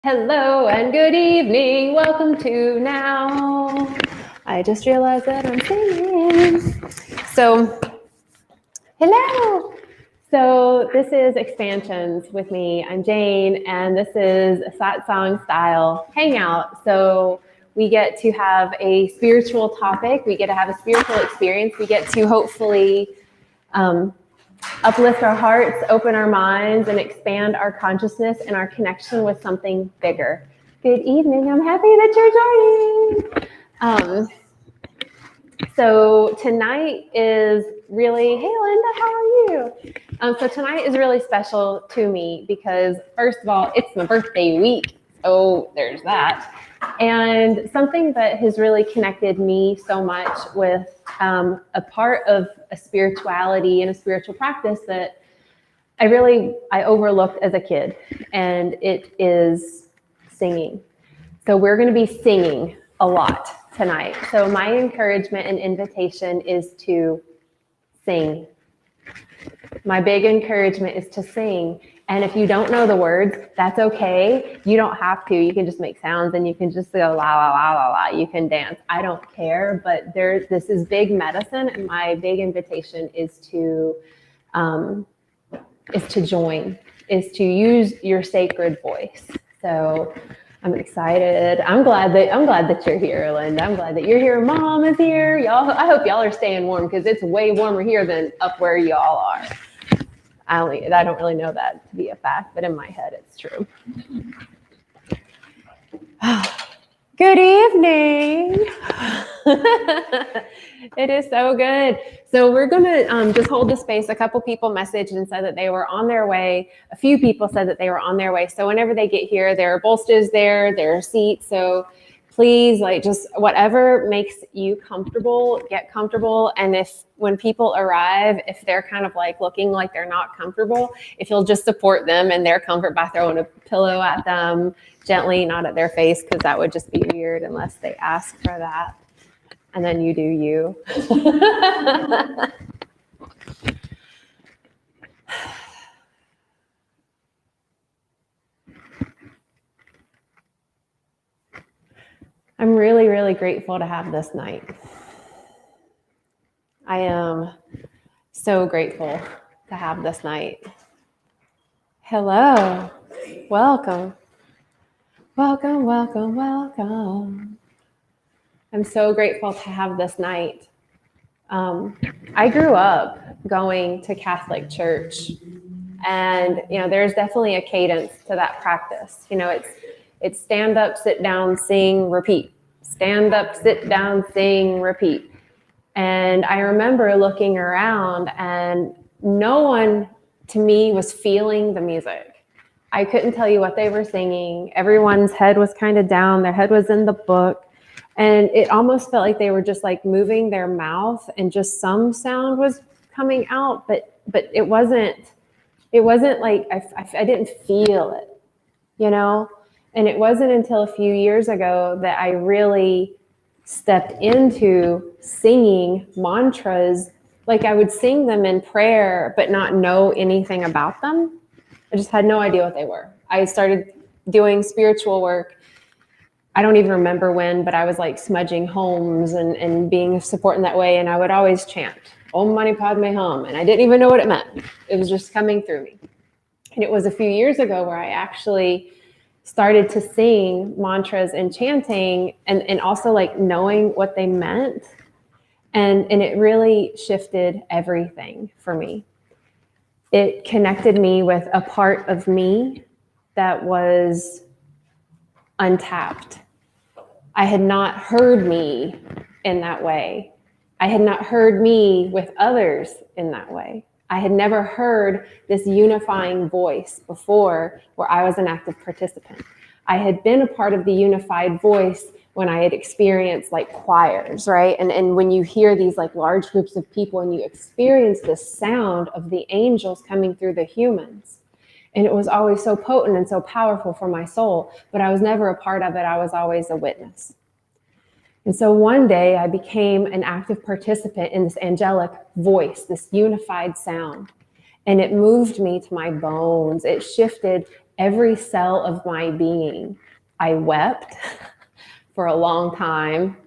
Hello and good evening. Welcome to Now. I just realized that I'm singing. So, hello. So, this is Expansions with me. I'm Jane, and this is a satsang style hangout. So, we get to have a spiritual topic, we get to have a spiritual experience, we get to hopefully uplift our hearts, open our minds, and expand our consciousness and our connection with something bigger. Good evening. I'm happy that you're joining. So tonight is really, hey Linda, how are you? So tonight is really special to me because first of all, it's my birthday week. So there's that. And something that has really connected me so much with a part of a spirituality and a spiritual practice that I overlooked as a kid, and it is singing. So we're going to be singing a lot tonight. So my encouragement and invitation is to sing. My big encouragement is to sing. And if you don't know the words, that's okay. You don't have to. You can just make sounds and you can just go la la la la la. You can dance. I don't care. But this is big medicine, and my big invitation is to join, is to use your sacred voice. So I'm excited. I'm glad that you're here, Linda. I'm glad that you're here. Mom is here. Y'all, I hope y'all are staying warm because it's way warmer here than up where y'all are. I don't really know that to be a fact, but in my head it's true. Good evening. It is so good. So we're going to just hold the space. A couple people messaged and said that they were on their way. A few people said that they were on their way. So whenever they get here, there are bolsters there are seats. So please, just whatever makes you comfortable, get comfortable. And when people arrive, if they're kind of looking like they're not comfortable, if you'll just support them in their comfort by throwing a pillow at them gently, not at their face, because that would just be weird unless they ask for that. And then you do you. I'm really, really grateful to have this night. I am so grateful to have this night. Hello. Welcome. Welcome, welcome, welcome. I'm so grateful to have this night. I grew up going to Catholic church, and there's definitely a cadence to that practice. It's stand up, sit down, sing, repeat. Stand up, sit down, sing, repeat. And I remember looking around, and no one to me was feeling the music. I couldn't tell you what they were singing. Everyone's head was kind of down. Their head was in the book. And it almost felt like they were just moving their mouth and just some sound was coming out, but it wasn't like I didn't feel it, And it wasn't until a few years ago that I really stepped into singing mantras. I would sing them in prayer, but not know anything about them. I just had no idea what they were. I started doing spiritual work. I don't even remember when, but I was smudging homes and being support in that way. And I would always chant Om Mani Padme Hum. And I didn't even know what it meant. It was just coming through me. And it was a few years ago where I actually started to sing mantras and chanting and also knowing what they meant. And it really shifted everything for me. It connected me with a part of me that was untapped. I had not heard me in that way. I had not heard me with others in that way. I had never heard this unifying voice before where I was an active participant. I had been a part of the unified voice when I had experienced choirs, right? And when you hear these large groups of people and you experience the sound of the angels coming through the humans. And it was always so potent and so powerful for my soul, but I was never a part of it. I was always a witness. And so one day I became an active participant in this angelic voice, this unified sound, and it moved me to my bones. It shifted every cell of my being. I wept for a long time.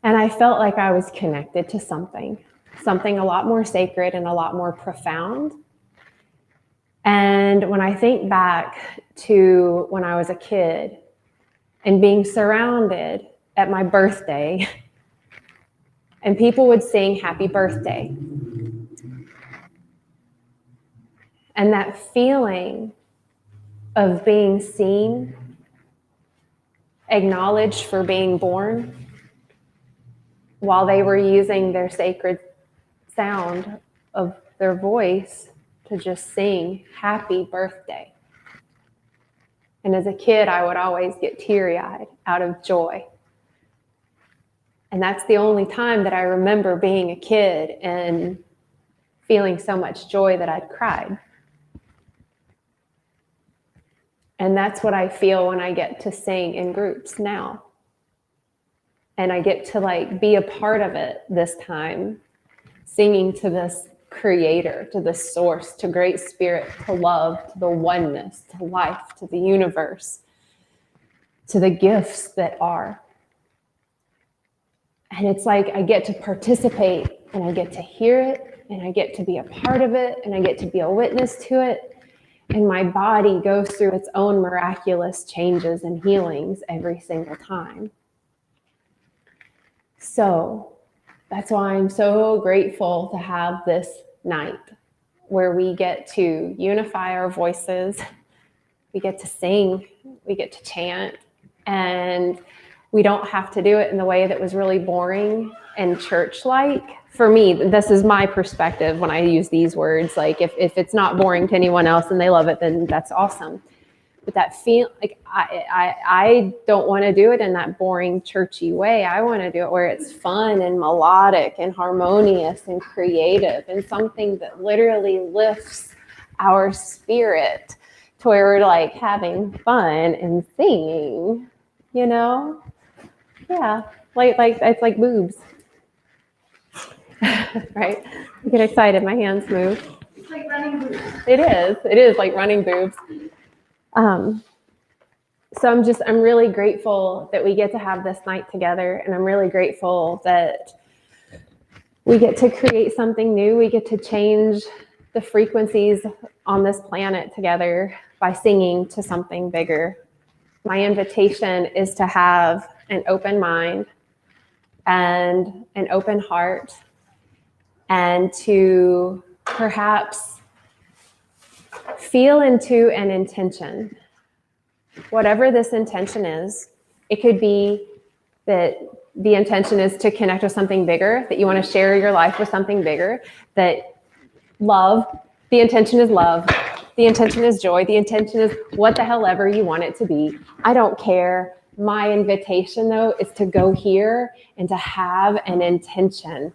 And I felt like I was connected to something a lot more sacred and a lot more profound. And when I think back to when I was a kid and being surrounded at my birthday, and people would sing happy birthday. And that feeling of being seen, acknowledged for being born, while they were using their sacred sound of their voice to just sing happy birthday. And as a kid, I would always get teary-eyed out of joy. And that's the only time that I remember being a kid and feeling so much joy that I'd cried. And that's what I feel when I get to sing in groups now. And I get to be a part of it this time, singing to this creator, to the source, to great spirit, to love, to the oneness, to life, to the universe, to the gifts that are. And it's like I get to participate and I get to hear it and I get to be a part of it and I get to be a witness to it. And my body goes through its own miraculous changes and healings every single time. So that's why I'm so grateful to have this night where we get to unify our voices, we get to sing, we get to chant, and we don't have to do it in the way that was really boring and church-like. For me, this is my perspective when I use these words. Like if it's not boring to anyone else and they love it, then that's awesome. But that feel like I don't want to do it in that boring churchy way. I want to do it where it's fun and melodic and harmonious and creative and something that literally lifts our spirit to where we're like having fun and singing, you know? Yeah, like it's like boobs, right? I get excited, my hands move. It's like running boobs. It is like running boobs. So I'm really grateful that we get to have this night together, and I'm really grateful that we get to create something new. We get to change the frequencies on this planet together by singing to something bigger. My invitation is to have an open mind and an open heart, and to perhaps feel into an intention. Whatever this intention is, it could be that the intention is to connect with something bigger, that you want to share your life with something bigger, that love, the intention is love, the intention is joy, the intention is what the hell ever you want it to be. I don't care. My invitation, though, is to go here and to have an intention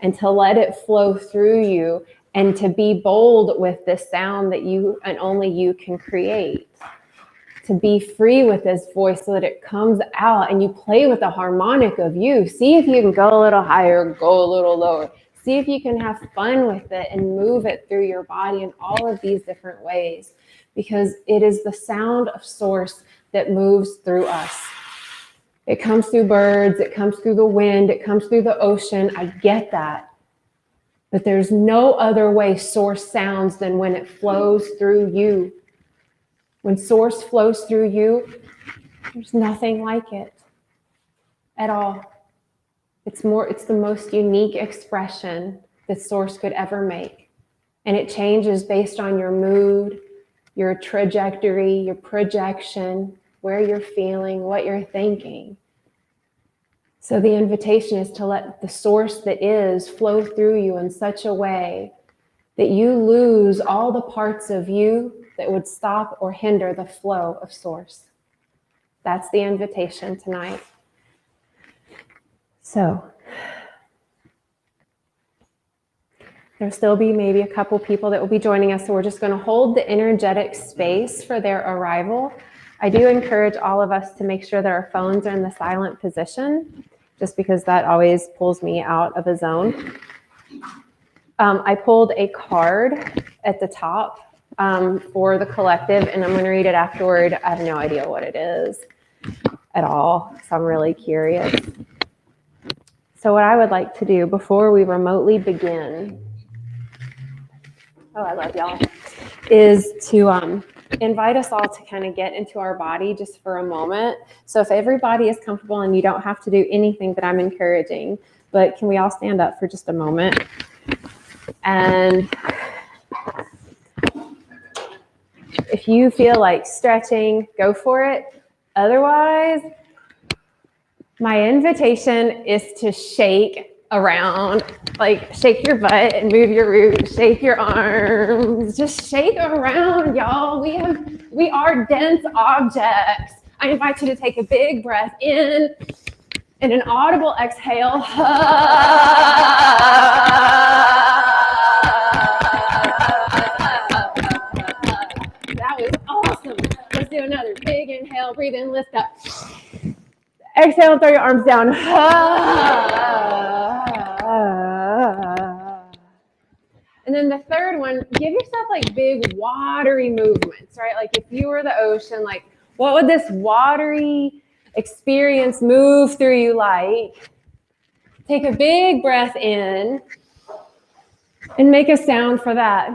and to let it flow through you and to be bold with this sound that you and only you can create. To be free with this voice so that it comes out and you play with the harmonic of you. See if you can go a little higher, go a little lower. See if you can have fun with it and move it through your body in all of these different ways, because it is the sound of source that moves through us. It comes through birds, it comes through the wind, it comes through the ocean. I get that. But there's no other way source sounds than when it flows through you. When source flows through you, there's nothing like it at all. It's the most unique expression that source could ever make. And it changes based on your mood, your trajectory, your projection, where you're feeling, what you're thinking. So the invitation is to let the source that is flow through you in such a way that you lose all the parts of you that would stop or hinder the flow of source. That's the invitation tonight. So there'll still be maybe a couple people that will be joining us, so we're just going to hold the energetic space for their arrival. I do encourage all of us to make sure that our phones are in the silent position, just because that always pulls me out of a zone. I pulled a card at the top for the collective, and I'm going to read it afterward. I have no idea what it is at all, so I'm really curious. So what I would like to do before we remotely begin, oh, I love y'all, is to invite us all to kind of get into our body just for a moment. So if everybody is comfortable, and you don't have to do anything that I'm encouraging, but can we all stand up for just a moment? And if you feel like stretching, go for it. Otherwise, my invitation is to shake around, like shake your butt and move your roots, shake your arms, just shake around, y'all. We are dense objects. I invite you to take a big breath in and an audible exhale. That was awesome. Let's do another big inhale, breathe in, lift up. Exhale and throw your arms down. And then the third one, give yourself like big watery movements, right? Like if you were the ocean, like what would this watery experience move through you like? Take a big breath in and make a sound for that.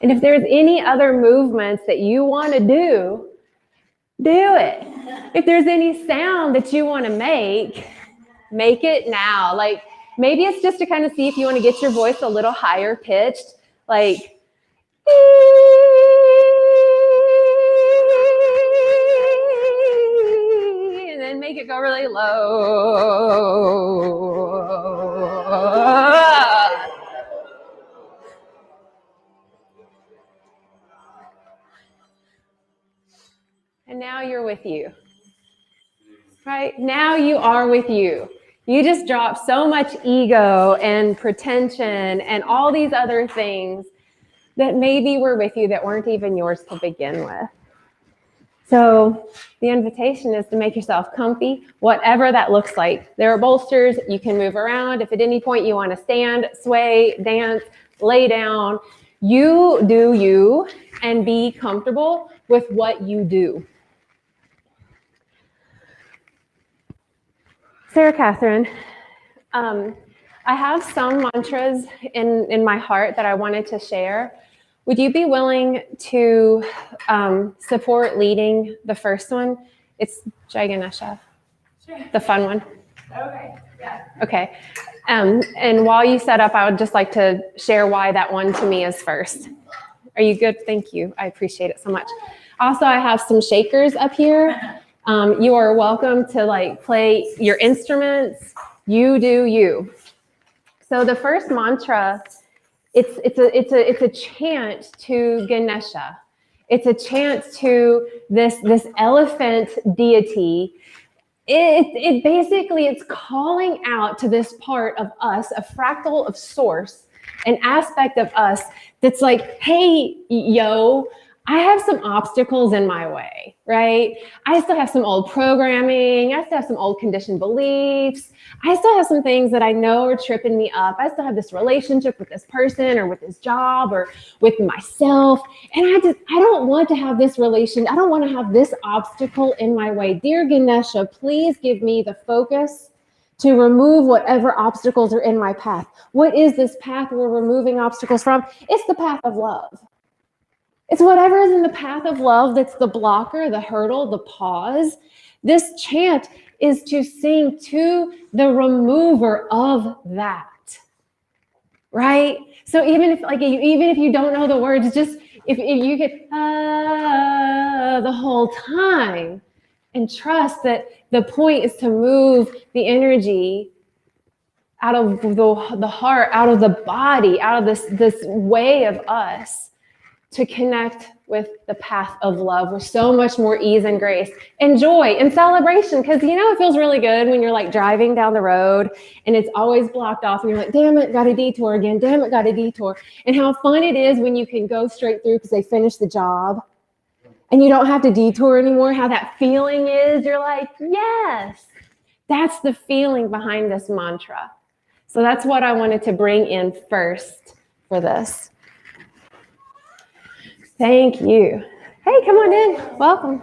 And if there's any other movements that you want to do it. If there's any sound that you want to make it now. Like maybe it's just to kind of see if you want to get your voice a little higher pitched, like and then make it go really low. And now you're with you, right? Now you are with you. You just dropped so much ego and pretension and all these other things that maybe were with you that weren't even yours to begin with. So the invitation is to make yourself comfy, whatever that looks like. There are bolsters, you can move around. If at any point you want to stand, sway, dance, lay down, you do you and be comfortable with what you do. Sarah Catherine, I have some mantras in my heart that I wanted to share. Would you be willing to support leading the first one? It's Jai Ganesha, sure. The fun one. Okay, yeah. Okay, and while you set up, I would just like to share why that one to me is first. Are you good? Thank you. I appreciate it so much. Also, I have some shakers up here. You are welcome to like play your instruments. You do you. So the first mantra, it's a chant to Ganesha. It's a chant to this elephant deity. It basically, it's calling out to this part of us, a fractal of source, an aspect of us that's like, hey, yo, I have some obstacles in my way, right? I still have some old programming. I still have some old conditioned beliefs. I still have some things that I know are tripping me up. I still have this relationship with this person or with this job or with myself. And I don't want to have this relation. I don't want to have this obstacle in my way. Dear Ganesha, please give me the focus to remove whatever obstacles are in my path. What is this path we're removing obstacles from? It's the path of love. It's whatever is in the path of love that's the blocker, the hurdle, the pause. This chant is to sing to the remover of that, right? So even if you don't know the words, just if you get the whole time and trust that the point is to move the energy out of the heart, out of the body, out of this way of us, to connect with the path of love with so much more ease and grace and joy and celebration. Because, it feels really good when you're like driving down the road and it's always blocked off and you're like, damn it, got a detour again. Damn it, got a detour. And how fun it is when you can go straight through because they finished the job and you don't have to detour anymore, how that feeling is, you're like, yes, that's the feeling behind this mantra. So that's what I wanted to bring in first for this. Thank you. Hey, come on in. Welcome.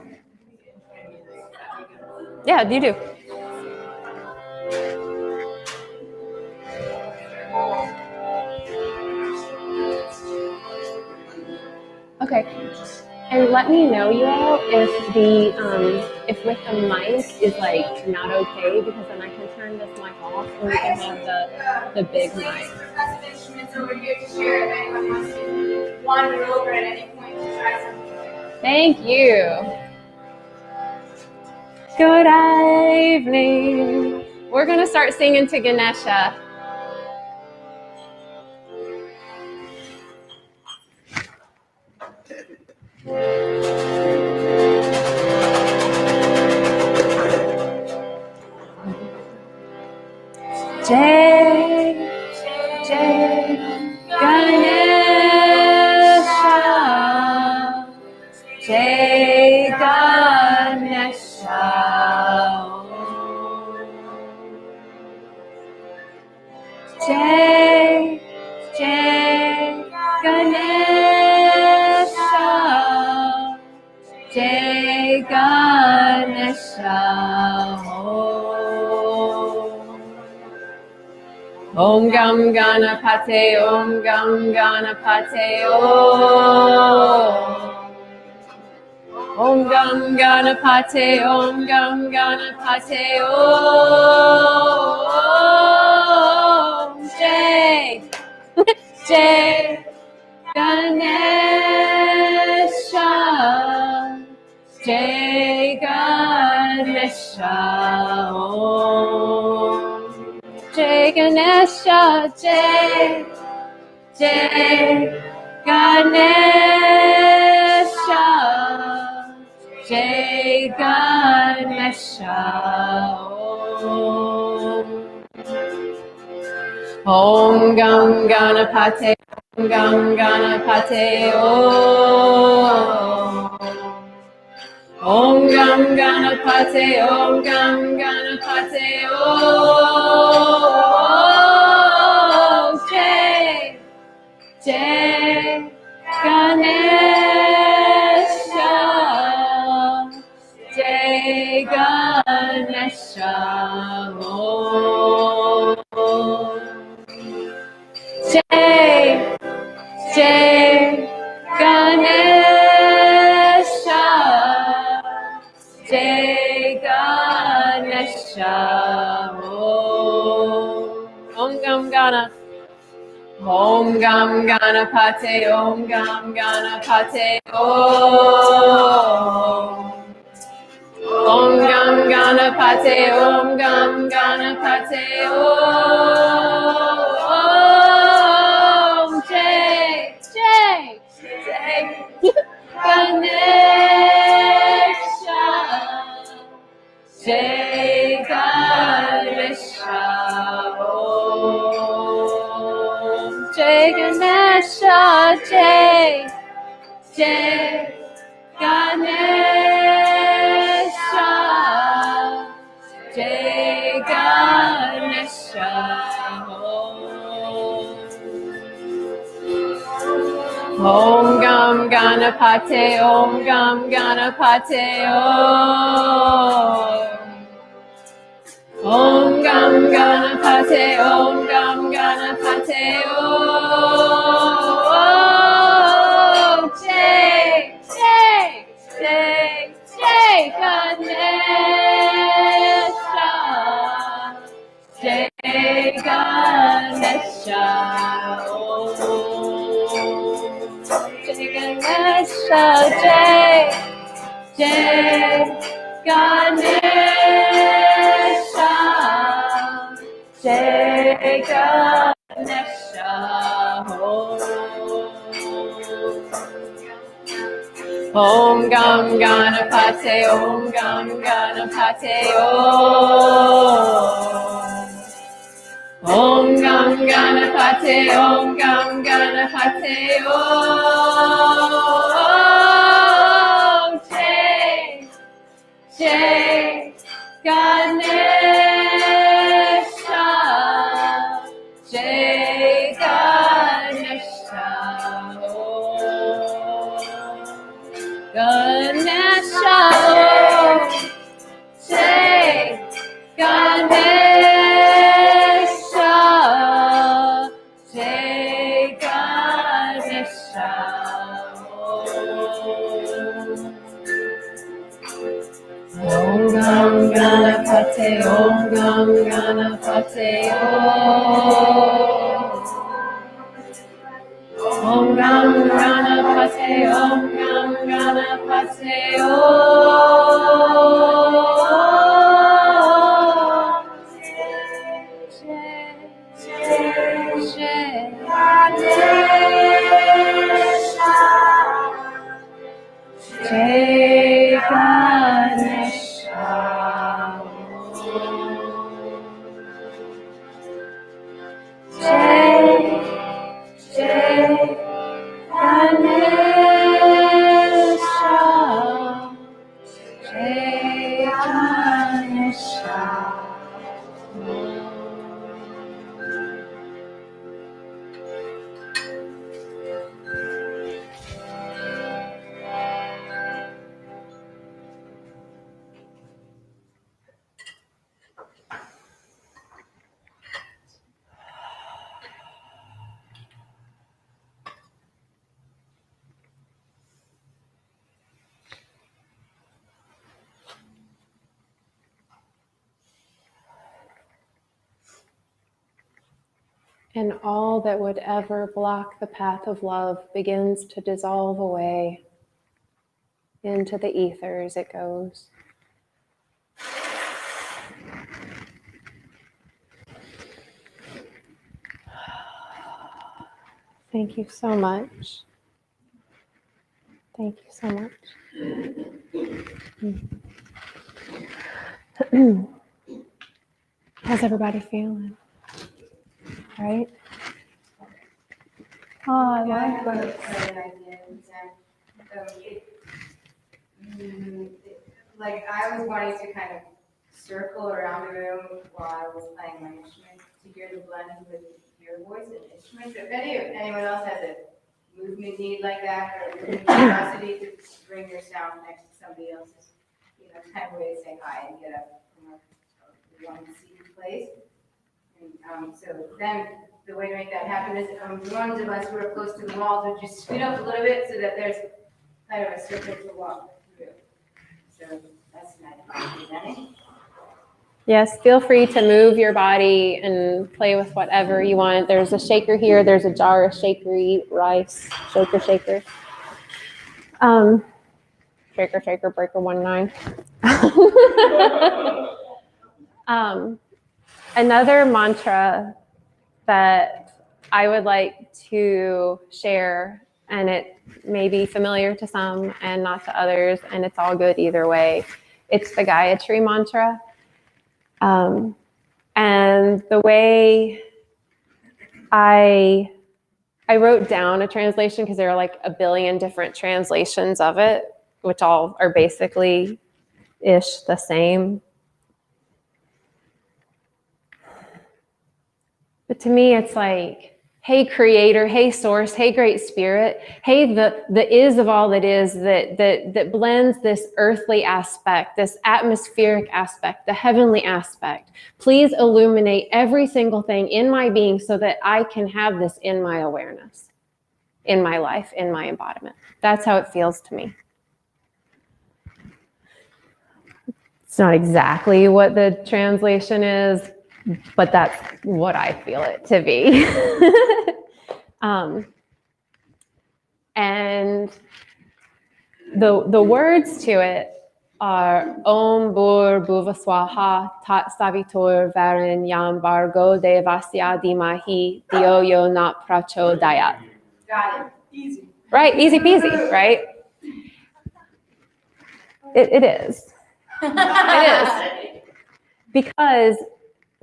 Yeah, you do. Okay. And let me know, you all, if with the mic is like not okay, because then I can turn this mic off and we can have the big mic. Of instruments over here to share if anyone wants to wander over at any point to try something. Thank you. Good evening. We're going to start singing to Ganesha. Jai, Jai, Ganesha, Jai Ganesha, Jai, Jai Ganesha, Jai Ganesha. Om Gam Ganapate, Om Gam Ganapate, Om Gam Ganapate, Om Gam Ganapate, Om Jai, Jai Ganesha, Jai Ganesha, Jai Ganesha, Jai, Jai Ganesha, Jai Ganesha. Om Gam Ganapate, Om Gam Ganapate, Om Gam Ganapate, Om Gam Ganapate, Om Jai, Jai Ganesha, Jai Ganesha, Jai, Jai Ganesha, Jai Ganesha. Om Gam Gana. Om Gam Ganapate, Om Gam Ganapate, Om Gam Ganapate, Om Gam Ganapate, Om Jai, Jai, Jai Ganesha, Jai Ganesha, Om Jai Ganesha, Jai, Jai Ganesha, Jai Ganesha, Om Gam Ganapate, Om Gam Ganapate, Om Gam Ganapate, Om Gam Ganapate, Om Jai, Jai, Jai, Jai Ganesha, Jai Ganesha, Jai Ganesha, Jai, Jai Ganesha, Jai Ganesha, Om Gam Ganapate, Om Gam Ganapate, Om Gam Ganapate, Om Gam Ganapate, Om Jai Ganesha, Ganesha, Jai Ganesha, Jai Ganesha. Om Gam Ganapate, Om Gam Ganapate, Om Gam Ganapate, Om Gam Ganapate, Jai Ganesha. Jai Ganesha, Jai Ganesha. And all that would ever block the path of love begins to dissolve away. Into the ethers it goes. Thank you so much. Thank you so much. How's everybody feeling? Right? Oh, I like that. Like I was wanting to kind of circle around the room while I was playing my instrument to hear the blend with your voice and instrument. So if anyone else has a movement need like that, or curiosity to bring your sound next to somebody else's, kind of way to say hi and get up from one seat place. And so then the way to make that happen is the ones of us who are close to the walls would just scoot up a little bit so that there's kind of a circle to walk through. So that's my presenting. Yes, feel free to move your body and play with whatever you want. There's a shaker here. There's a jar of shakery rice. Shaker. Shaker, breaker 19. Another mantra that I would like to share, and it may be familiar to some and not to others, and it's all good either way. It's the Gayatri mantra. And the way I wrote down a translation, because there are like a billion different translations of it, which all are basically ish the same. But to me, it's like, hey, creator, hey, source, hey, great spirit, hey, the is of all that is, that blends this earthly aspect, this atmospheric aspect, the heavenly aspect. Please illuminate every single thing in my being so that I can have this in my awareness, in my life, in my embodiment. That's how it feels to me. It's not exactly what the translation is, but that's what I feel it to be. And the words to it are Om Bhur Bhuva Swaha Tat Savitur Varenyam Bhargo Devasya Dhimahi Dhiyo Yo Na Prachodayat. Got it. Easy. Right? Easy peasy, right? It is. It is. Because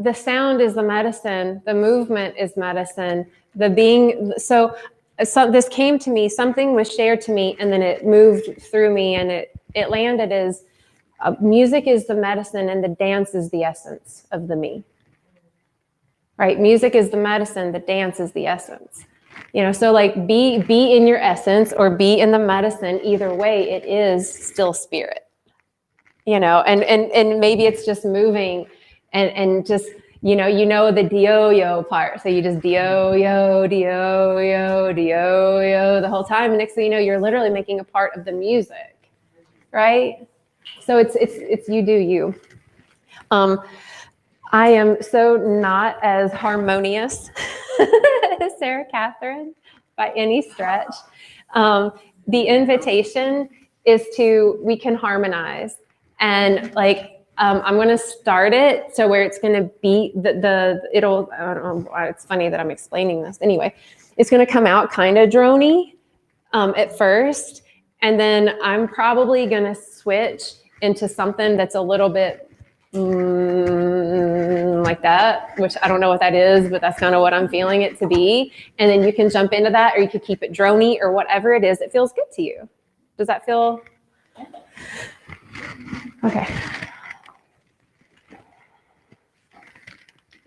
the sound is the medicine, the movement is medicine, the being, so this came to me, something was shared to me, and then it moved through me, and it landed as Music is the medicine and the dance is the essence of the me. Right? Music is the medicine, the dance is the essence. So like be in your essence or be in the medicine. Either way, it is still spirit. And maybe it's just moving and just the dio-yo part. So you just dio-yo, dio-yo, dio-yo the whole time. And next thing you know, you're literally making a part of the music, right? So it's you do you. I am so not as harmonious as Sarah Catherine by any stretch. The invitation is we can harmonize. And like, I'm going to start it so where it's going to be I don't know, it's funny that I'm explaining this. Anyway, it's going to come out kind of droney at first. And then I'm probably going to switch into something that's a little bit like that, which I don't know what that is, but that's kind of what I'm feeling it to be. And then you can jump into that, or you could keep it droney, or whatever it is that feels good to you. Does that feel okay?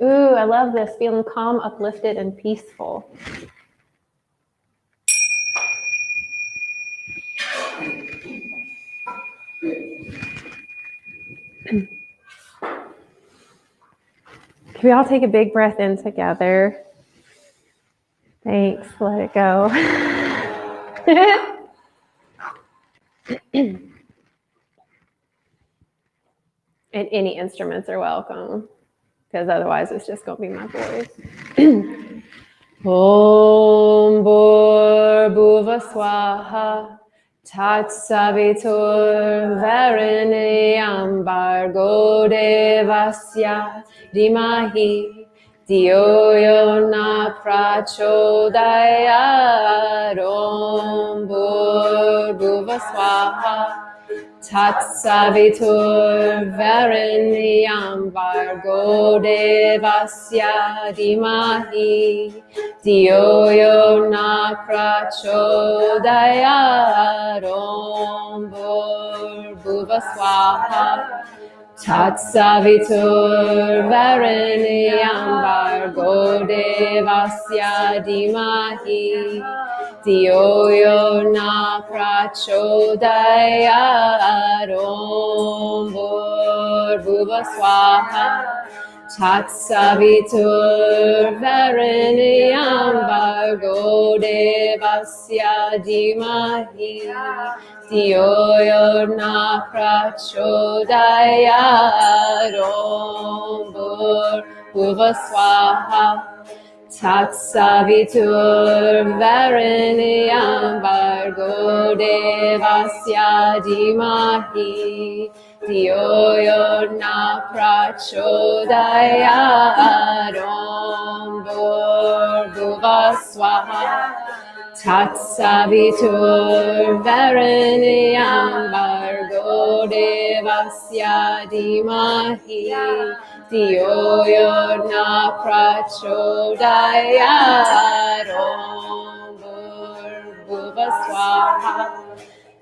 Ooh, I love this, feeling calm, uplifted, and peaceful. Can we all take a big breath in together? Thanks, let it go. And any instruments are welcome, because otherwise it's just going to be my voice. Om Bhuva Swaha Tat Savitur Varenyam Bargo Devasya Dimahi Dio Yona Prachodayat. Om Bhuva Swaha Tat Savitur Varenyam Bargo Devasya Dimahi Dio Yona Prachodayat. Om Bhuva Swaha Tat Savitur Varenyam Bargo Devasya Dimahi Dio Yona Prachodayat. Om Bhuva Swaha Tat Savitur Varenyam Bargo Devasya Dimahi Dio Yona Prachodayat. Om Bhuva Swaha Tat Savitur Varenyam Bargo Devasya Dimahi Dio Yona Prachodayat. Om Bhuva Swaha Tat Savitur Varenyam Bargo Devasya Dimahi Dio Yona Prachodayat. Om Bhuva Swaha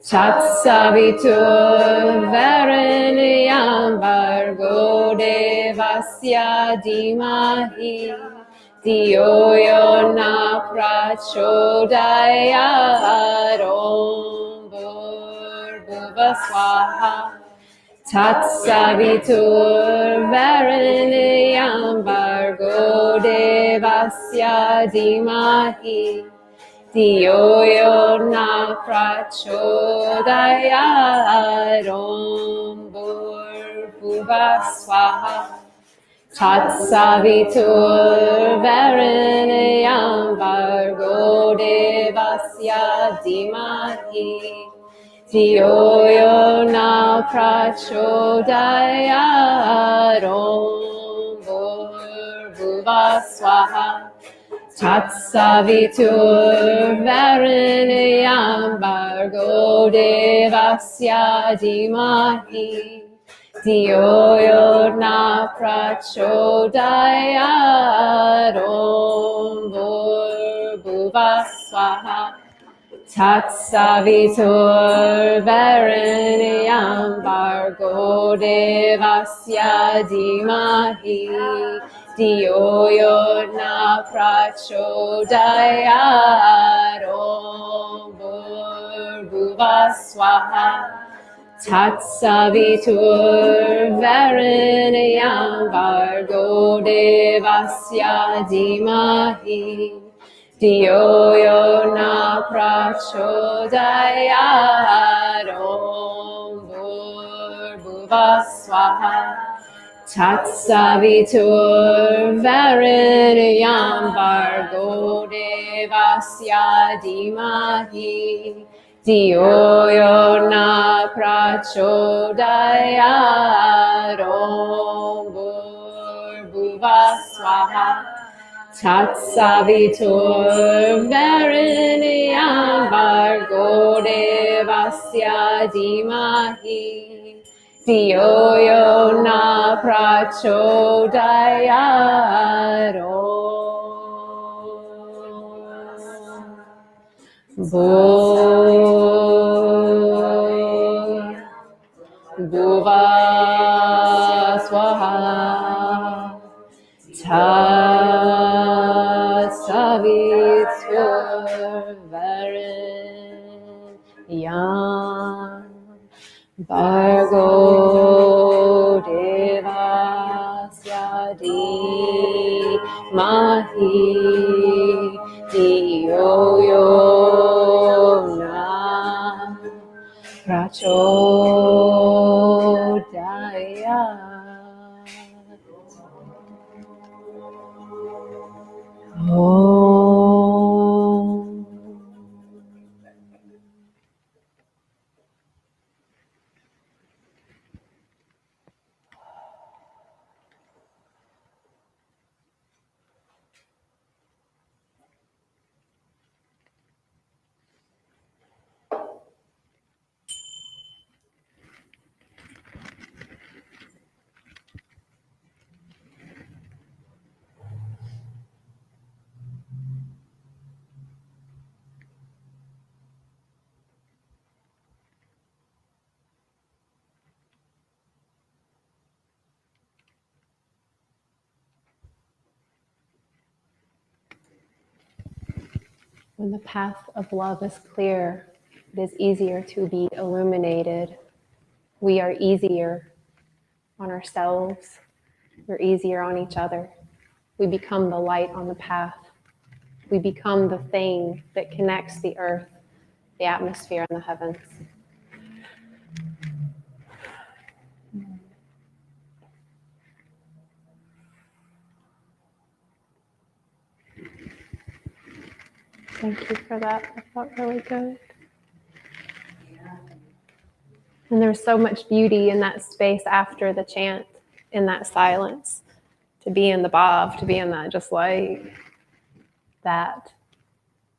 Tat Savitur Varenyam Bargo Devasya Dimahi Dio Yona Prachodayat. Om Bhuva Swaha Tat Savitur Varenyam Bargo Devasya Dimahi Dio Yona Prachodayat. Om Bhuva Swaha Tat Savitur Varenyam Bargo Devasya Dimahi Dio Yona Prachodayat. Om Bhuva Swaha Tat Savitur Varenyam Bargo Devasya Dimahi Dio Yona Prachodayat. Om Bhuva Swaha Tatsavitur Varenyam Bargo Devasya Dhimahi Diyo Yona Prachodayat Om Bhuvaswaha Tatsavitur Varenyam Bargo Devasya Dhimahi Diyo Yona Prachodayat Om Bhuvaswaha Tatsavitur Varenyam Bargo Devasya Dhimahi Diyo Yona Prachodayat Om Bhuvaswaha Tatsavitur Varenyam Bargo Devasya Dhimahi Diyo Yona Prachodayat Om Bhuvaswaha Tatsavitur Varenyam Bargo Devasya Dhimahi Diyo Yona Prachodayat Om. When the path of love is clear, it is easier to be illuminated. We are easier on ourselves. We're easier on each other. We become the light on the path. We become the thing that connects the earth, the atmosphere, and the heavens. Thank you for that. That felt really good. And there's so much beauty in that space after the chant, in that silence, to be in the bhav, to be in that just like that,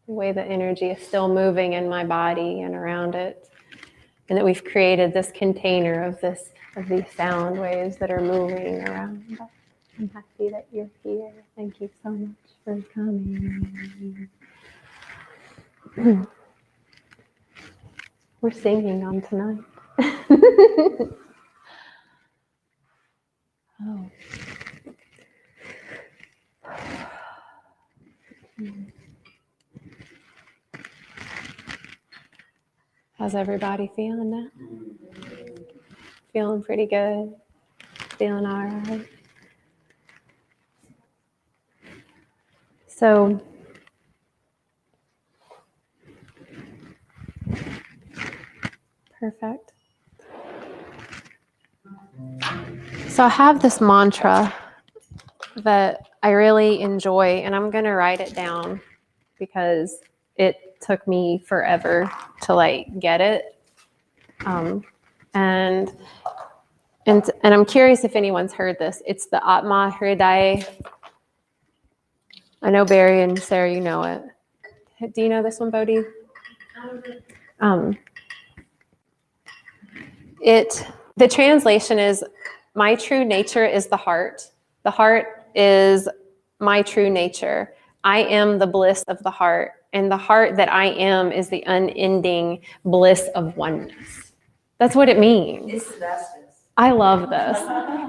the way the energy is still moving in my body and around it. And that we've created this container of these sound waves that are moving around us. I'm happy that you're here. Thank you so much for coming. We're singing on tonight. Oh. How's everybody feeling now? Feeling pretty good? Feeling all right? So, perfect. So I have this mantra that I really enjoy, and I'm going to write it down because it took me forever to like get it. And I'm curious if anyone's heard this. It's the Atma Hriday. I know Barry and Sarah, you know it. Do you know this one, Bodhi? The translation is, my true nature is the heart. The heart is my true nature. I am the bliss of the heart, and the heart that I am is the unending bliss of oneness. That's what it means. It's the bestest. I love this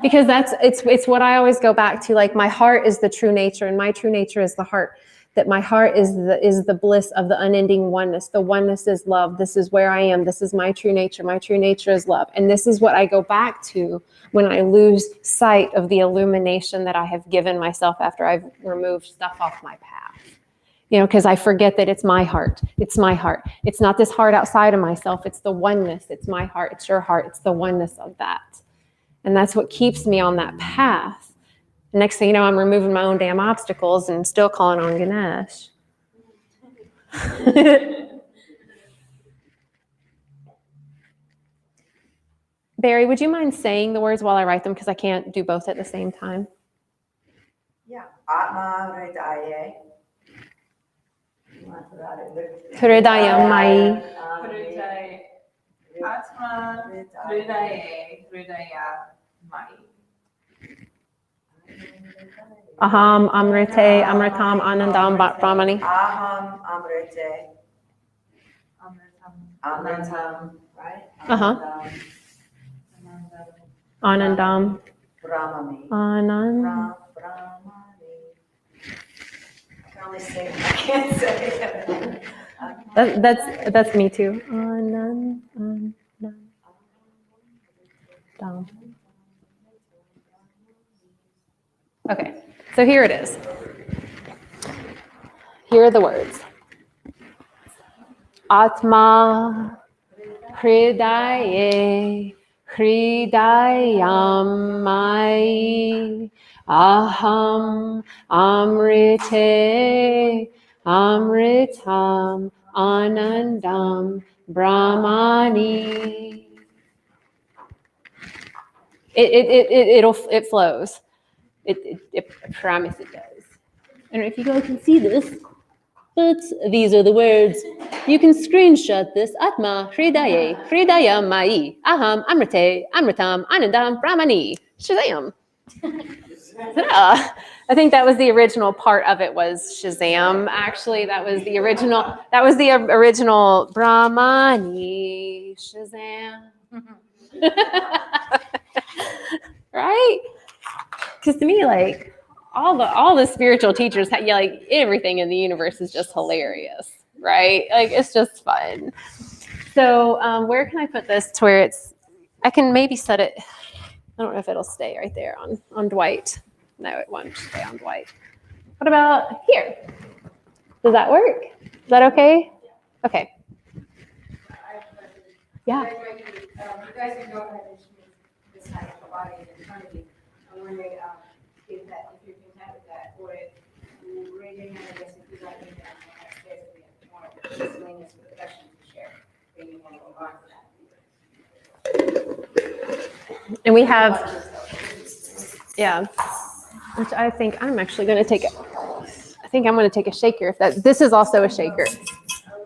because it's what I always go back to. Like, my heart is the true nature, and my true nature is the heart. That my heart is the bliss of the unending oneness. The oneness is love. This is where I am. This is my true nature. My true nature is love. And this is what I go back to when I lose sight of the illumination that I have given myself after I've removed stuff off my path. Because I forget that it's my heart. It's my heart. It's not this heart outside of myself. It's the oneness. It's my heart. It's your heart. It's the oneness of that. And that's what keeps me on that path. Next thing you know, I'm removing my own damn obstacles and still calling on Ganesh. Barry, would you mind saying the words while I write them? Because I can't do both at the same time. Yeah. Atma Hridaye. Hridaya Mai. Atma Hridaya Mai. Aham Amrite Amritam Anandam Brahmani. Aham Amrite. Amritam. Right? Uh-huh. Anandam. Brahmani. Anand. Brahmani. I can only say it. I can't say it. That's me too. Anand. Anandam. Okay, so here it is. Here are the words. Atma Hridaye Hridayam Mai Aham Amrite Amritam Anandam Brahmani. It flows. I promise it does. I don't know if you guys can see this, but these are the words. You can screenshot this. Atma Hridaye Hridayam Mai Aham Amrite Amritam Anandam Brahmani. Shazam. Ta-da. I think that was the original part of it was Shazam. Actually, that was the original Brahmani Shazam. Right? Because to me, like, all the spiritual teachers, like, everything in the universe is just hilarious, right? Like, it's just fun. So where can I put this to where I can maybe set it, I don't know if it'll stay right there on Dwight. No, it won't stay on Dwight. What about here? Does that work? Is that okay? Okay. Yeah. You guys can go ahead and shoot this kind of body in front of you. I'm wondering if you're content with that, or raise your hand, I guess, if you'd like me to upstairs if you want to miscellaneous with questions to share, then you want to move on to that. And we have, yeah, which I think I'm actually going to take I think I'm going to take a shaker. This is also a shaker.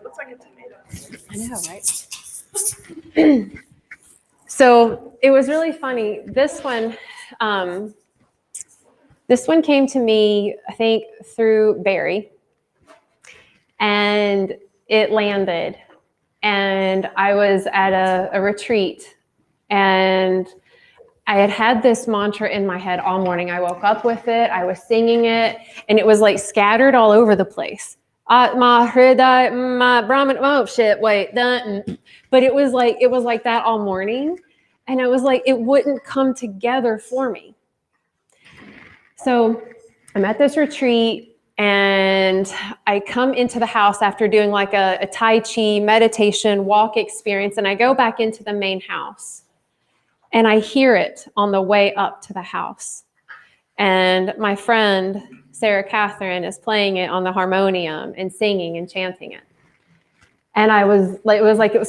Looks like a tomato. I know, right? So it was really funny. This one came to me, I think, through Barry, and it landed. And I was at a retreat, and I had this mantra in my head all morning. I woke up with it. I was singing it, and it was like scattered all over the place. Atma Hriday Brahman. Oh shit! Wait, but it was like that all morning, and I was like, it wouldn't come together for me. So I'm at this retreat, and I come into the house after doing like a Tai Chi meditation walk experience, and I go back into the main house, and I hear it on the way up to the house. And my friend, Sarah Catherine, is playing it on the harmonium and singing and chanting it. And it was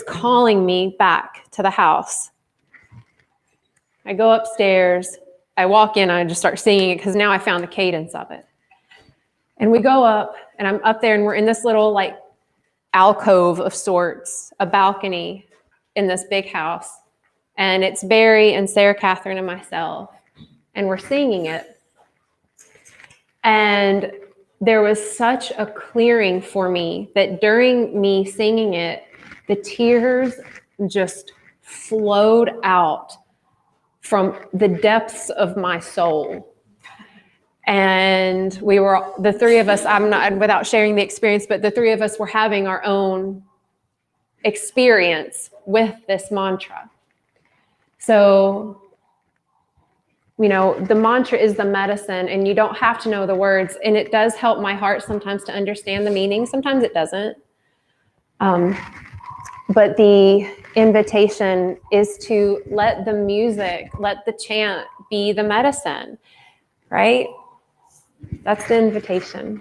calling me back to the house. I go upstairs, I walk in, I just start singing it because now I found the cadence of it. And we go up, and I'm up there, and we're in this little like alcove of sorts, a balcony in this big house. And it's Barry and Sarah Catherine and myself, and we're singing it. And there was such a clearing for me that during me singing it, the tears just flowed out from the depths of my soul. And we were, the three of us, I'm not, without sharing the experience, but the three of us were having our own experience with this mantra. So, you know, the mantra is the medicine, and you don't have to know the words. And it does help my heart sometimes to understand the meaning. Sometimes it doesn't. But the invitation is to let the music, let the chant be the medicine, right? That's the invitation.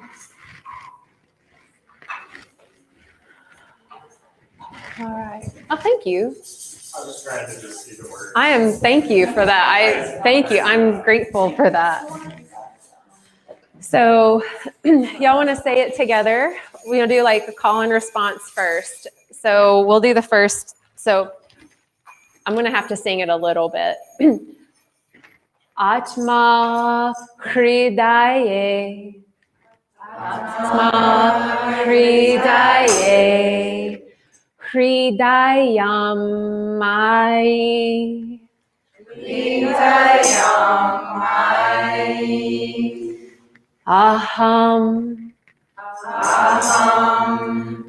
All right. Oh, thank you. I was just trying to just see the word. Thank you for that. Thank you. I'm grateful for that. So y'all want to say it together? We'll do like a call and response first. So we'll do the first. So I'm going to have to sing it a little bit. Atma Hridaye. Atma Hridaye. Hridayamai. Aham.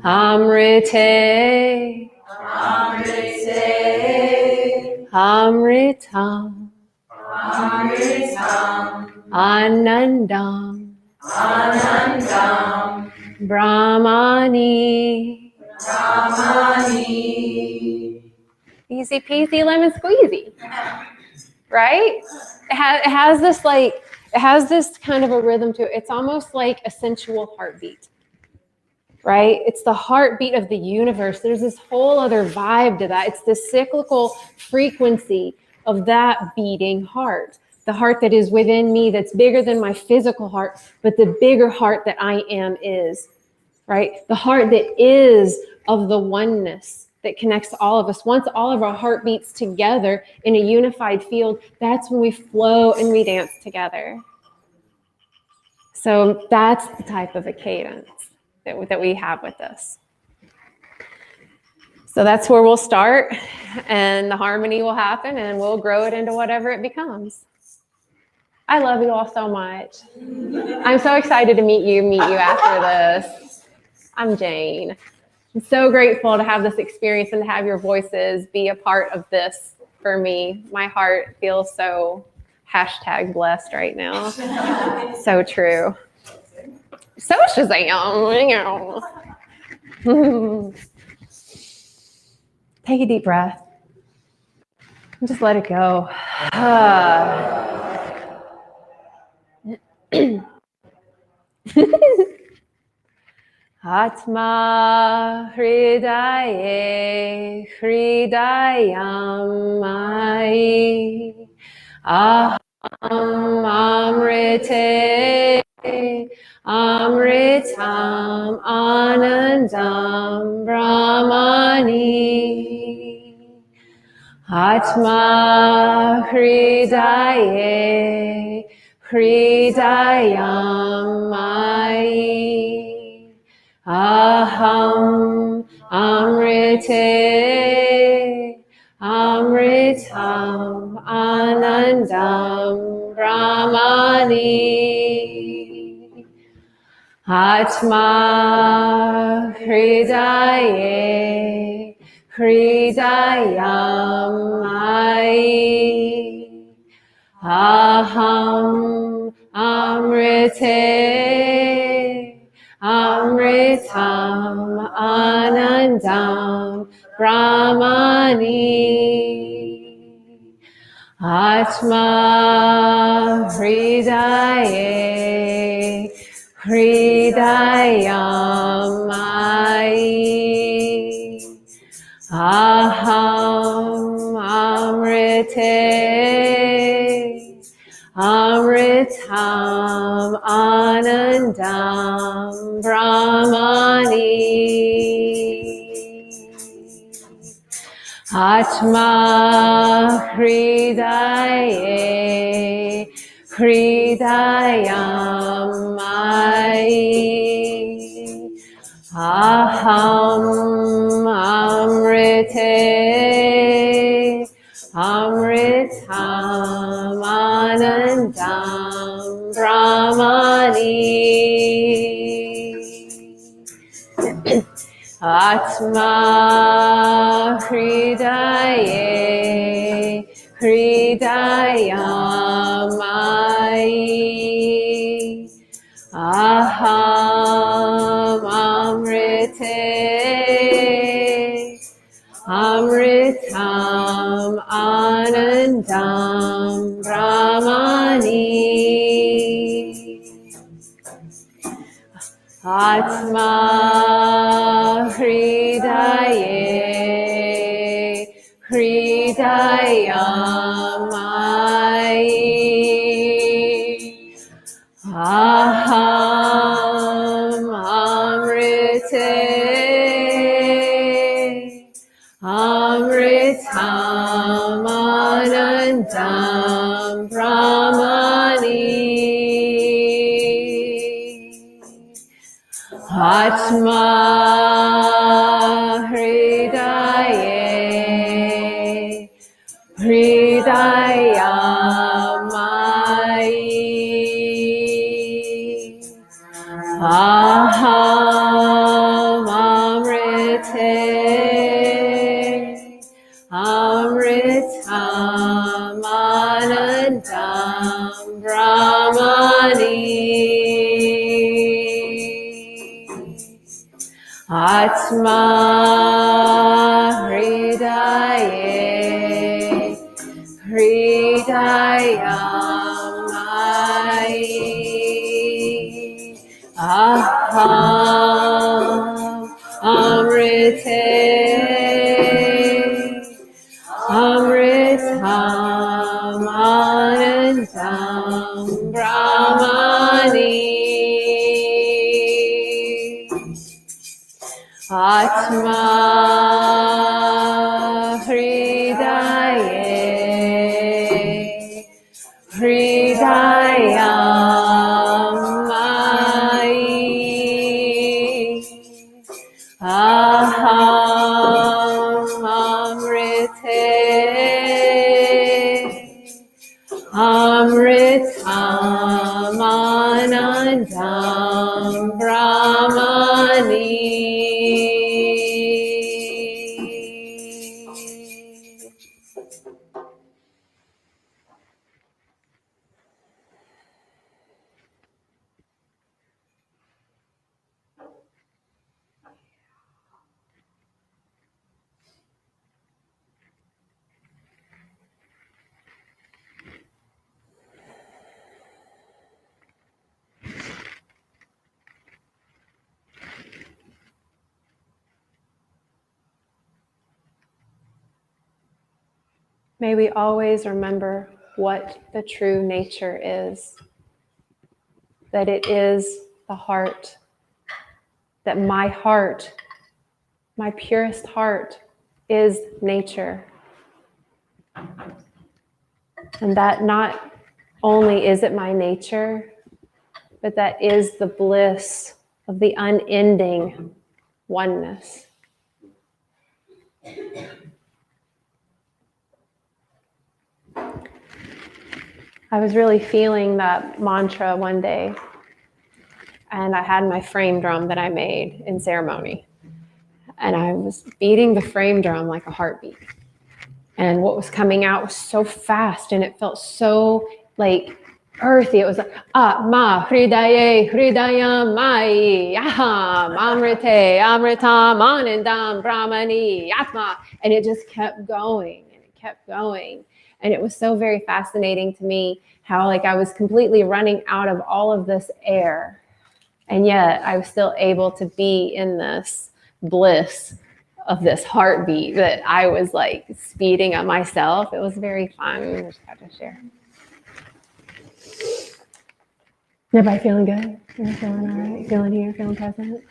Amrite. Amritam. Anandam. Brahmani. Easy peasy lemon squeezy. Right? It has this kind of a rhythm to it. It's almost like a sensual heartbeat. Right? It's the heartbeat of the universe. There's this whole other vibe to that. It's the cyclical frequency of that beating heart. The heart that is within me, that's bigger than my physical heart, but the bigger heart that I am is, right? The heart that is of the oneness that connects all of us. Once all of our heartbeats together in a unified field, that's when we flow and we dance together. So that's the type of a cadence that we have with this. So that's where we'll start, and the harmony will happen, and we'll grow it into whatever it becomes. I love you all so much. I'm so excited to meet you after this. I'm Jane. I'm so grateful to have this experience and to have your voices be a part of this for me. My heart feels so #blessed right now. So true. So Shazam. Take a deep breath and just let it go. Atma Hridaye Hridayamai Aham Amrite Amritam Anandam Brahmani Atma Hridaye Hridayamai Aham Amrite Amritam Anandam Brahmani Atma Hridaye Hridayamai Aham Amrite Amritam Anandam Brahmani Atma Hridaye Hridayamai Aham Amrite Amritam Anandam Brahmani Atma Hridaye Hridayam Mai. Aham Amrite Amritam Anandam Brahmani. Atma Hridaye Hridayamai. Aham Amrite Amritam Anandam Brahmani. Atma Hridaye Hridayamai. Aham Amrite Amritam Anandam Brahmani. Atma Hridaye Hridayamai. Aham Amrite Amritam Anandam Brahmani. Atma Hridaye Hridayamai. Aham Amrite Amritam Anandam Brahmani. Atma Hridaye Hridayamai. Aham Amrite Amritam Anandam Brahmani. May we always remember what the true nature is, that it is the heart, that my heart, my purest heart, is nature. And that not only is it my nature, but that is the bliss of the unending oneness. I was really feeling that mantra one day, and I had my frame drum that I made in ceremony. And I was beating the frame drum like a heartbeat. And what was coming out was so fast, and it felt so like earthy. It was like, Atma Hridaye Hridayamai. Aham Amrite Amritam Anandam Brahmani. Atma. And it just kept going, and it kept going. And it was so very fascinating to me how like I was completely running out of all of this air. And yet I was still able to be in this bliss of this heartbeat that I was like speeding up myself. It was very fun. I just had to share. Everybody feeling good? You're feeling all right? Feeling here? Feeling present?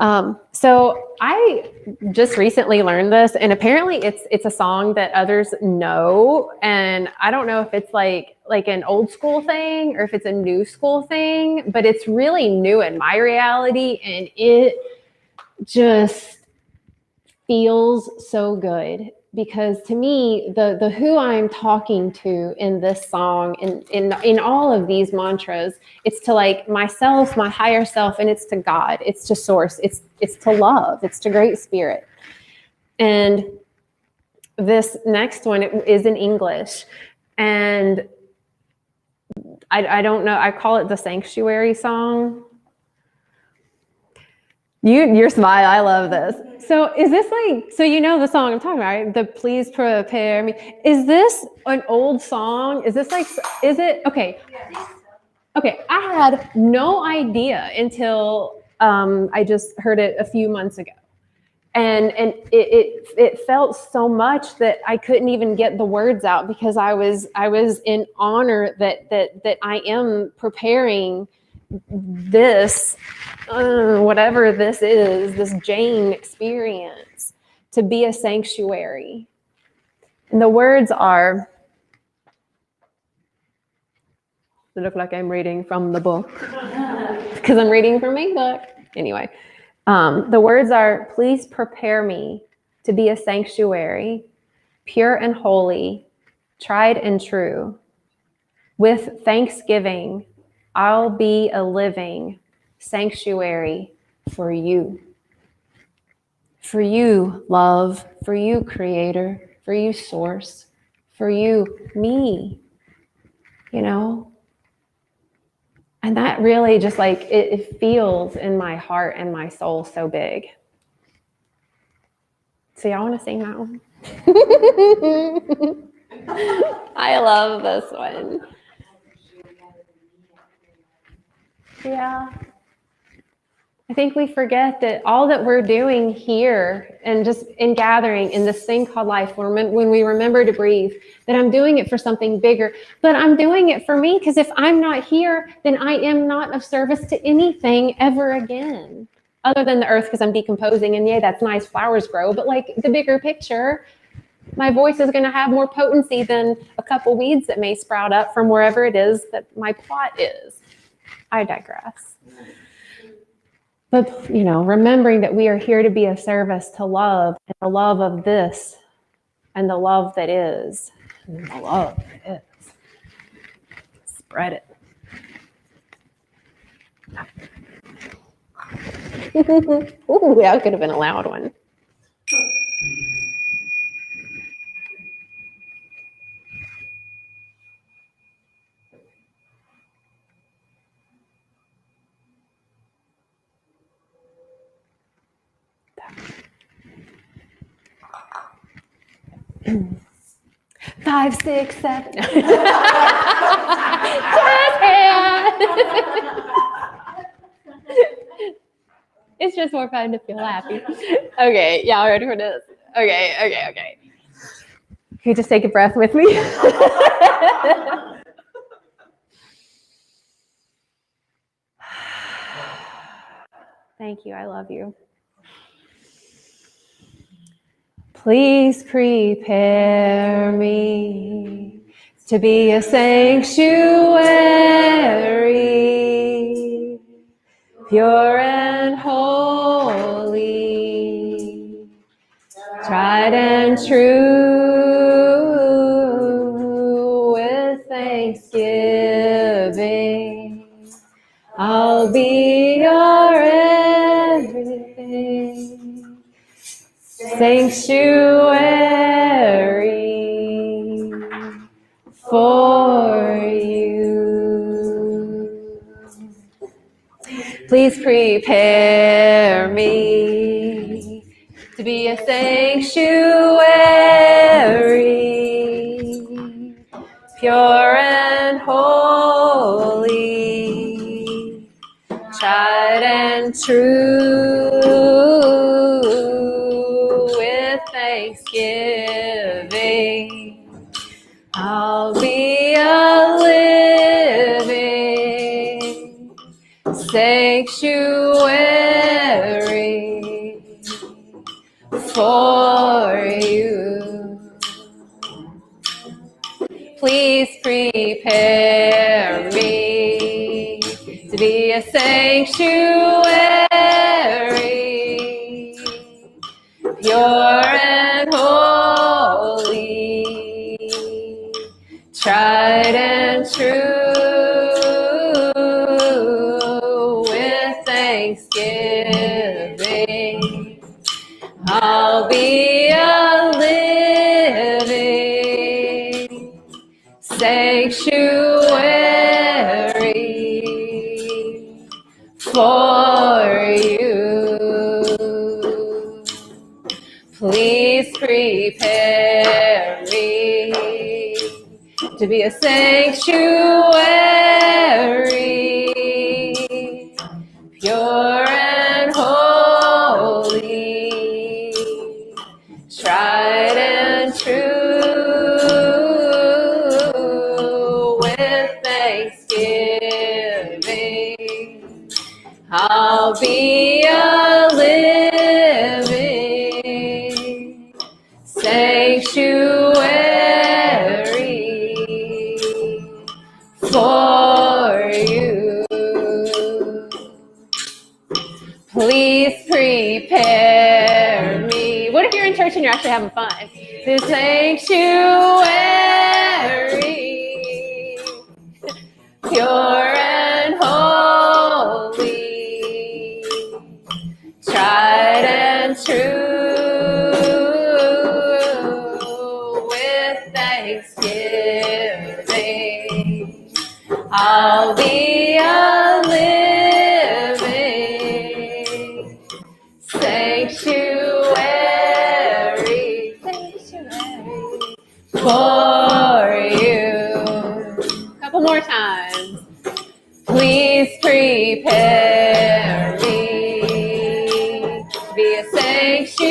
So I just recently learned this, and apparently it's a song that others know, and I don't know if it's like an old school thing or if it's a new school thing, but it's really new in my reality, and it just feels so good. Because to me, the who I'm talking to in this song, in all of these mantras, it's to like myself, my higher self, and it's to God, it's to source, it's to love, it's to Great Spirit. And this next one is in English, and I don't know, I call it the Sanctuary song. Your smile, I love this. So is this like, so you know the song I'm talking about, right? The Please Prepare Me. Is this an old song? Is this like, is it, okay. Okay, I had no idea until I just heard it a few months ago. And it felt so much that I couldn't even get the words out, because I was in honor that I am preparing this, whatever this is, this Jane experience, to be a sanctuary. And the words are, they look like I'm reading from the book, because I'm reading from my book. Anyway, the words are, please prepare me to be a sanctuary, pure and holy, tried and true. With thanksgiving, I'll be a living sanctuary for you. For you, love, for you, creator, for you, source, for you, me, you know? And that really just like, it feels in my heart and my soul so big. So y'all want to sing that one? I love this one. Yeah. I think we forget that all that we're doing here and just in gathering in this thing called life, when we remember to breathe, that I'm doing it for something bigger, but I'm doing it for me, because if I'm not here, then I am not of service to anything ever again, other than the earth, because I'm decomposing, and yeah, that's nice, flowers grow, but like the bigger picture, my voice is going to have more potency than a couple weeds that may sprout up from wherever it is that my plot is. I digress. But, you know, remembering that we are here to be of service to love, and the love of this, and the love that is, and the love that is. Spread it. Ooh, that could have been a loud one. Five, 6, 7. Jazz hand. It's just more fun to feel happy. Okay, y'all ready for this? Okay. Can you just take a breath with me? Thank you. I love you. Please prepare me to be a sanctuary, pure and holy, tried and true. With thanksgiving, I'll be your everything. Sanctuary for you. Please prepare me to be a sanctuary, pure and holy, tried and true. With thanksgiving, I'll be a living sanctuary for you. Please prepare me to be a sanctuary, pure and holy, tried and true, with thanksgiving. I'll be a living sanctuary for you. Please prepare me to be a sanctuary, pure and holy, tried and true, with thanksgiving. I'll be a living sanctuary for you. Please prepare me. What if you're in church and you're actually having fun? The sanctuary, pure and holy, tried and true, with thanksgiving. I'll be a living sanctuary for you. Couple more times. Please prepare me to be a sanctuary,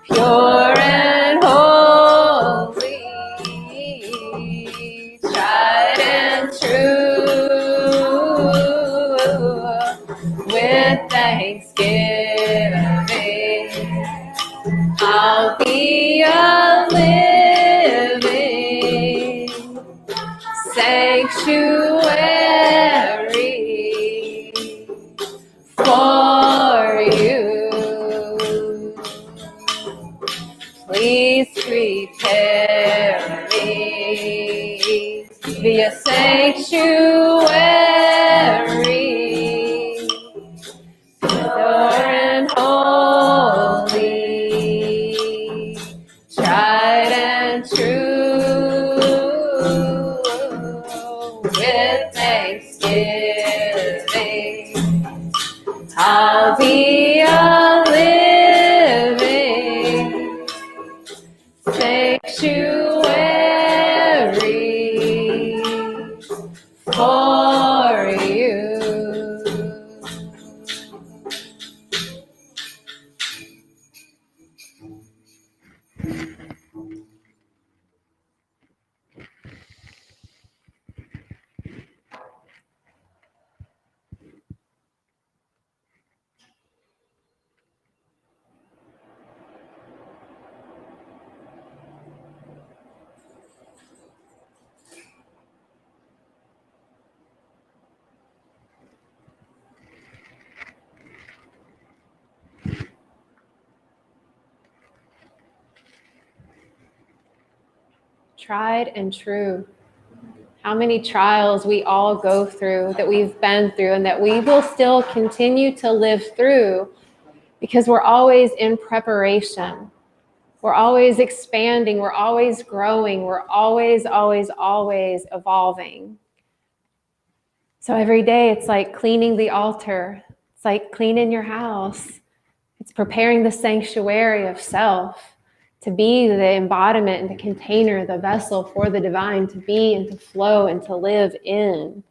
pure and holy, tried and true, with thanksgiving. I'll be a living sanctuary for you. Please prepare me to be a sanctuary, pure and holy, tried and true, with thanksgiving. I'll be a living sanctuary for you. Tried and true. How many trials we all go through, that we've been through, and that we will still continue to live through, because we're always in preparation. We're always expanding. We're always growing. We're always evolving. So every day it's like cleaning the altar. It's like cleaning your house. It's preparing the sanctuary of self to be the embodiment and the container, the vessel for the divine to be and to flow and to live in.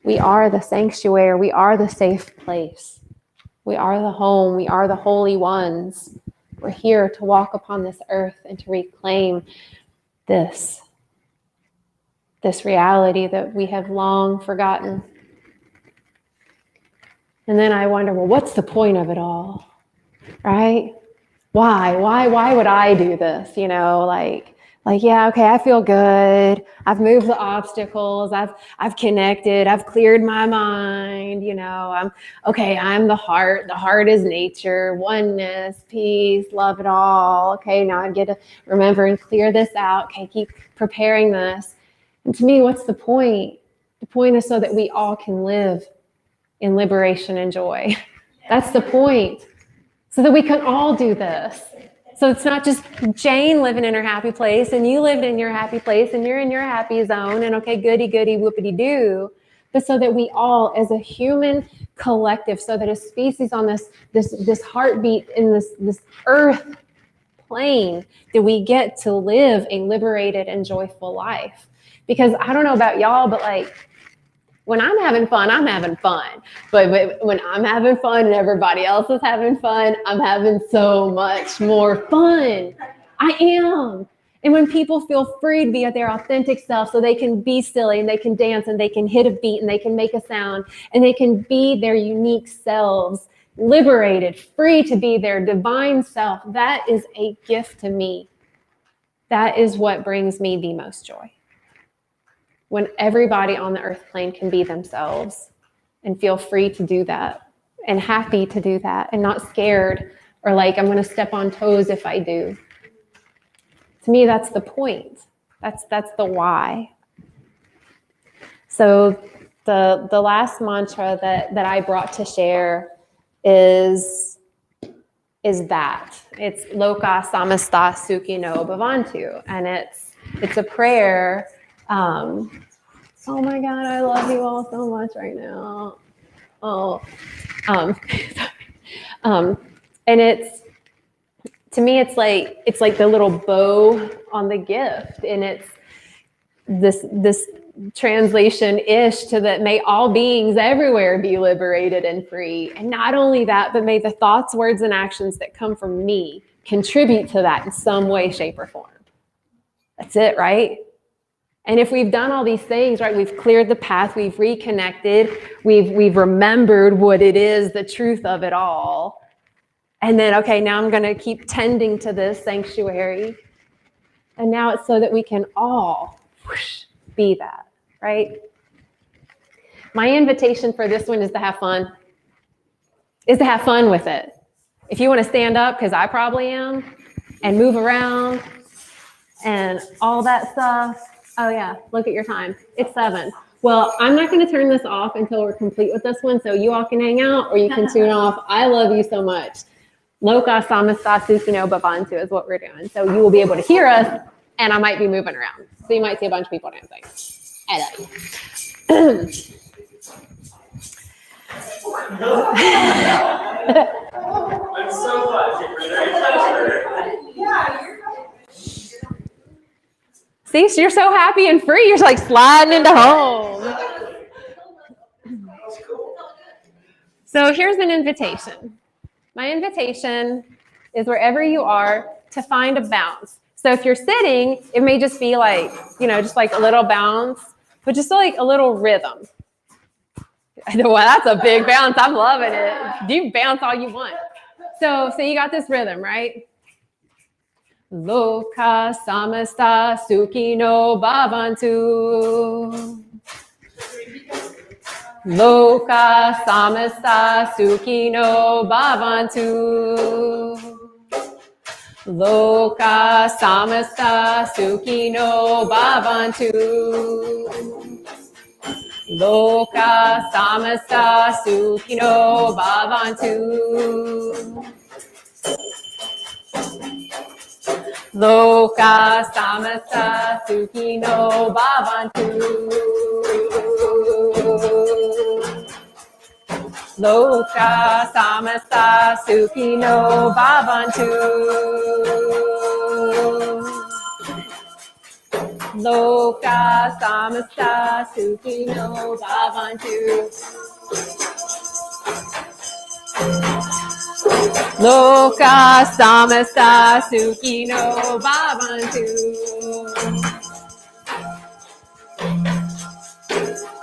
We are the sanctuary. We are the safe place. We are the home. We are the holy ones. We're here to walk upon this earth and to reclaim this reality that we have long forgotten. And then I wonder, well, what's the point of it all? Right? Why would I do this? You know, like, yeah, okay, I feel good. I've moved the obstacles. I've connected. I've cleared my mind. You know, I'm the heart. The heart is nature, oneness, peace, love it all. Okay, now I get to remember and clear this out. Okay, keep preparing this. And to me, what's the point? The point is so that we all can live in liberation and joy. That's the point. So that we can all do this. So it's not just Jane living in her happy place and you lived in your happy place and you're in your happy zone and okay, goody, whoopity doo. But so that we all, as a human collective, so that a species on this heartbeat in this earth plane, that we get to live a liberated and joyful life. Because I don't know about y'all, but like, when I'm having fun, I'm having fun. But when I'm having fun and everybody else is having fun, I'm having so much more fun. I am. And when people feel free to be their authentic self so they can be silly and they can dance and they can hit a beat and they can make a sound and they can be their unique selves, liberated, free to be their divine self, that is a gift to me. That is what brings me the most joy. When everybody on the earth plane can be themselves and feel free to do that and happy to do that and not scared or like I'm going to step on toes if I do. To me, that's the point. That's the why. So the last mantra that I brought to share is that. It's Loka Samasta Sukhino Bhavantu. And it's a prayer. Oh my God, I love you all so much right now. And it's, to me, it's like the little bow on the gift, and it's this translation-ish to that may all beings everywhere be liberated and free. And not only that, but may the thoughts, words, and actions that come from me contribute to that in some way, shape, or form. That's it, right? And if we've done all these things, right, we've cleared the path, we've reconnected, we've remembered what it is, the truth of it all. And then, okay, now I'm going to keep tending to this sanctuary. And now it's so that we can all be that, right? My invitation for this one is to have fun. Is to have fun with it. If you want to stand up, because I probably am, and move around and all that stuff. Oh yeah, look at your time. It's 7. Well, I'm not going to turn this off until we're complete with this one, so you all can hang out or you can tune off. I love you so much. Loka Samasta Sukhino Bhavantu is what we're doing. So you will be able to hear us, and I might be moving around. So you might see a bunch of people dancing. I love you. I'm so glad you were there. See, you're so happy and free. You're like sliding into home. So here's an invitation. My invitation is wherever you are to find a bounce. So if you're sitting, it may just be like, just like a little bounce, but just like a little rhythm. Well, that's a big bounce. I'm loving it. You bounce all you want. So you got this rhythm, right? Loka Samasta Sukhino Bhavantu. Loka Samasta Sukhino Bhavantu. Loka Samasta Sukhino Bhavantu. Loka Samasta Sukhino Bhavantu. Loka Samasta Sukhino Bhavantu. Loka Samasta Sukhino Bhavantu. Loka Samasta Sukhino Bhavantu. Loka Samasta Sukhino Bhavantu.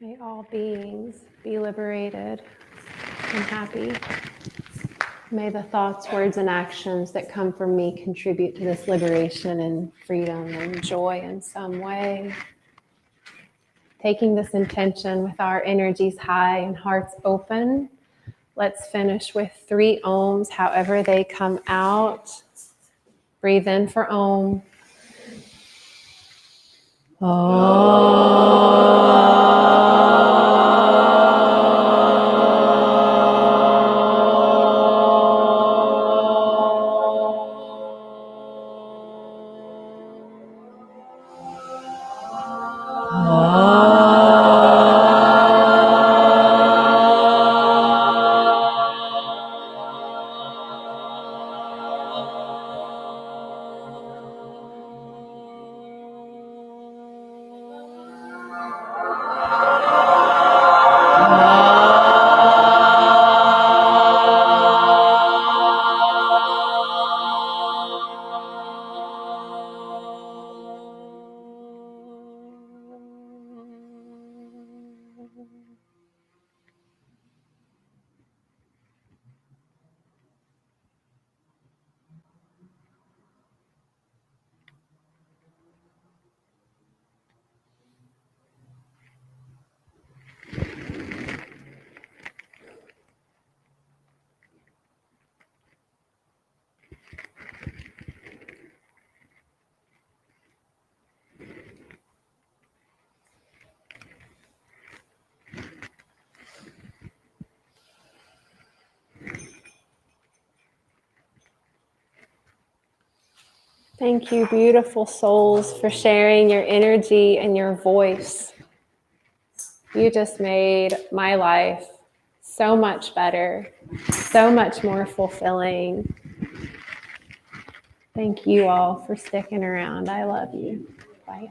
May all beings be liberated and happy. May the thoughts, words, and actions that come from me contribute to this liberation and freedom and joy in some way. Taking this intention with our energies high and hearts open, let's finish with 3 ohms, however they come out. Breathe in for Om. Thank you, beautiful souls, for sharing your energy and your voice. You just made my life so much better, so much more fulfilling. Thank you all for sticking around. I love you. Bye.